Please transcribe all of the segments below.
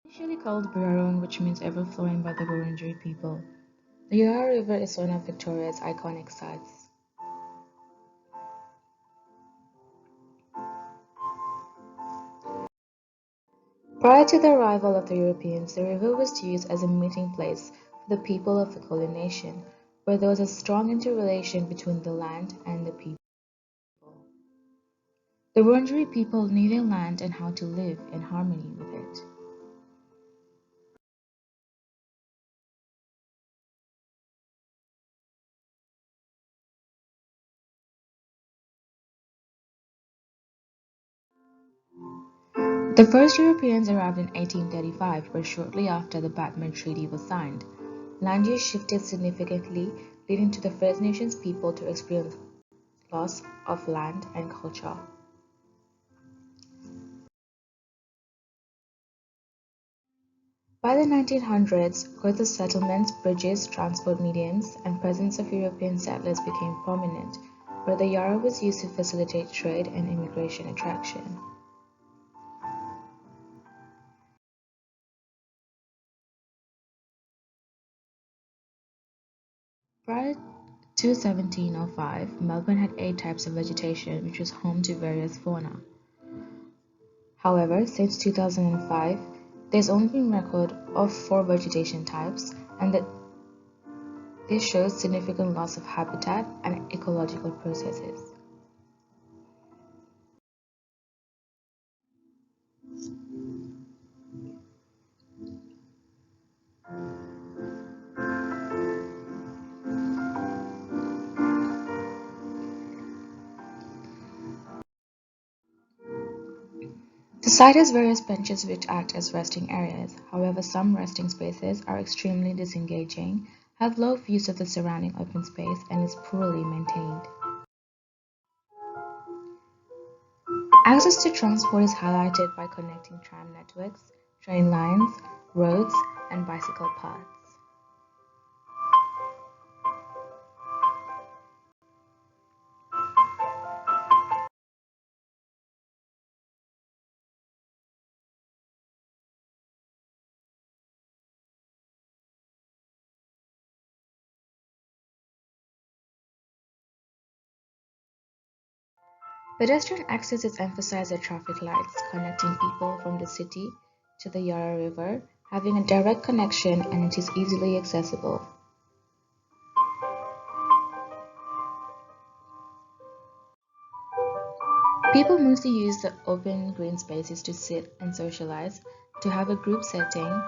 Initially called Burarong, which means ever flowing by the Wurundjeri people, the Yarro River is one of Victoria's iconic sites. Prior to the arrival of the Europeans, the river was used as a meeting place for the people of the Kulin nation, where there was a strong interrelation between the land and the people. The Wurundjeri people knew their land and how to live in harmony with it. The first Europeans arrived in 1835, where shortly after the Batman Treaty was signed, land use shifted significantly, leading to the First Nations people to experience loss of land and culture. By the 1900s, growth of settlements, bridges, transport mediums, and presence of European settlers became prominent, where the Yarra was used to facilitate trade and immigration attraction. Prior to 1705, Melbourne had 8 types of vegetation, which was home to various fauna. However, since 2005, there's only been record of 4 vegetation types, and that this shows significant loss of habitat and ecological processes. The site has various benches which act as resting areas. However, some resting spaces are extremely disengaging, have low views of the surrounding open space, and is poorly maintained. Access to transport is highlighted by connecting tram networks, train lines, roads, and bicycle paths. Pedestrian access is emphasized at traffic lights, connecting people from the city to the Yarra River, having a direct connection, and it is easily accessible. People mostly use the open green spaces to sit and socialize, to have a group setting,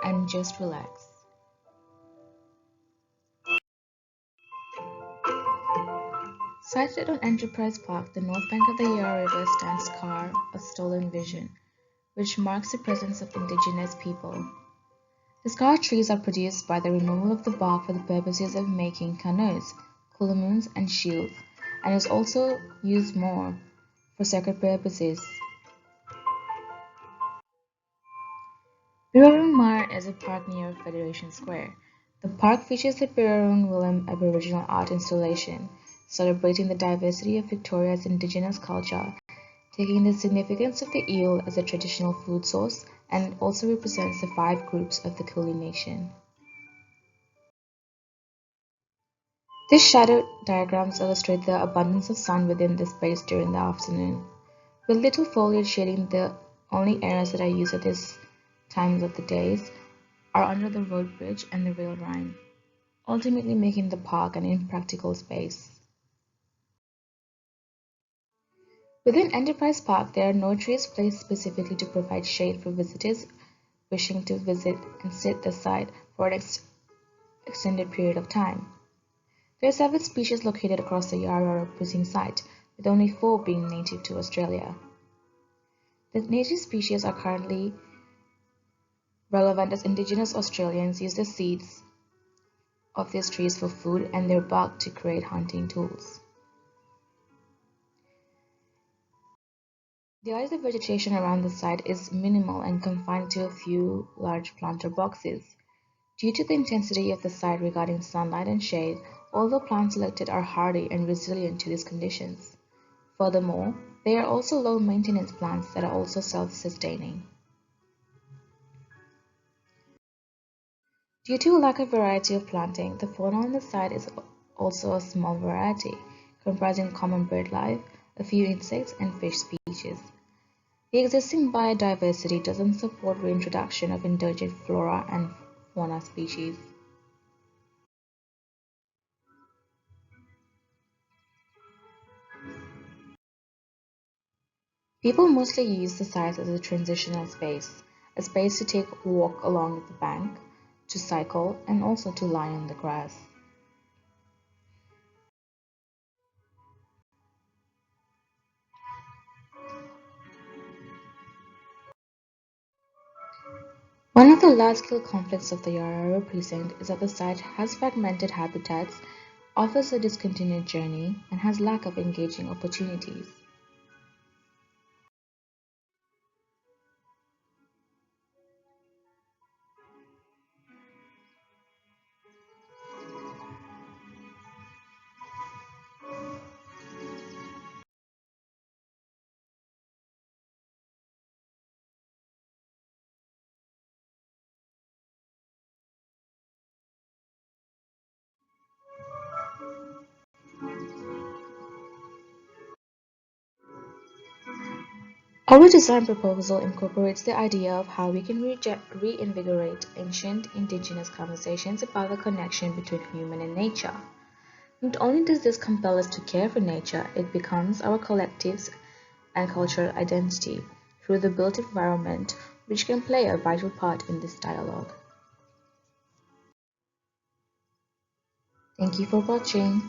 and just relax. Sited on Enterprise Park, the north bank of the Yarra River stands scar of stolen vision, which marks the presence of indigenous people. The scar trees are produced by the removal of the bark for the purposes of making canoes, colomoons, and shields, and is also used more for sacred purposes. Birrarung Mar is a park near Federation Square. The park features the Birrarung Willem Aboriginal art installation, celebrating the diversity of Victoria's indigenous culture, taking the significance of the eel as a traditional food source, and also represents the 5 groups of the Kulin Nation. These shadow diagrams illustrate the abundance of sun within the space during the afternoon, with little foliage shading. The only areas that are used at this times of the days are under the road bridge and the rail line, ultimately making the park an impractical space. Within Enterprise Park, there are no trees placed specifically to provide shade for visitors wishing to visit and sit the site for an extended period of time. There are 7 species located across the Yarro Precinct site, with only 4 being native to Australia. The native species are currently relevant as Indigenous Australians use the seeds of these trees for food and their bark to create hunting tools. The size of vegetation around the site is minimal and confined to a few large planter boxes. Due to the intensity of the site regarding sunlight and shade, all the plants selected are hardy and resilient to these conditions. Furthermore, they are also low-maintenance plants that are also self-sustaining. Due to a lack of variety of planting, the fauna on the site is also a small variety, comprising common bird life, a few insects, and fish species. The existing biodiversity doesn't support reintroduction of endangered flora and fauna species. People mostly use the site as a transitional space, a space to take a walk along the bank, to cycle, and also to lie in the grass. One of the large-scale conflicts of the Yarro precinct is that the site has fragmented habitats, offers a discontinued journey, and has lack of engaging opportunities. Our design proposal incorporates the idea of how we can reinvigorate ancient indigenous conversations about the connection between human and nature. Not only does this compel us to care for nature, it becomes our collective's and cultural identity through the built environment, which can play a vital part in this dialogue. Thank you for watching.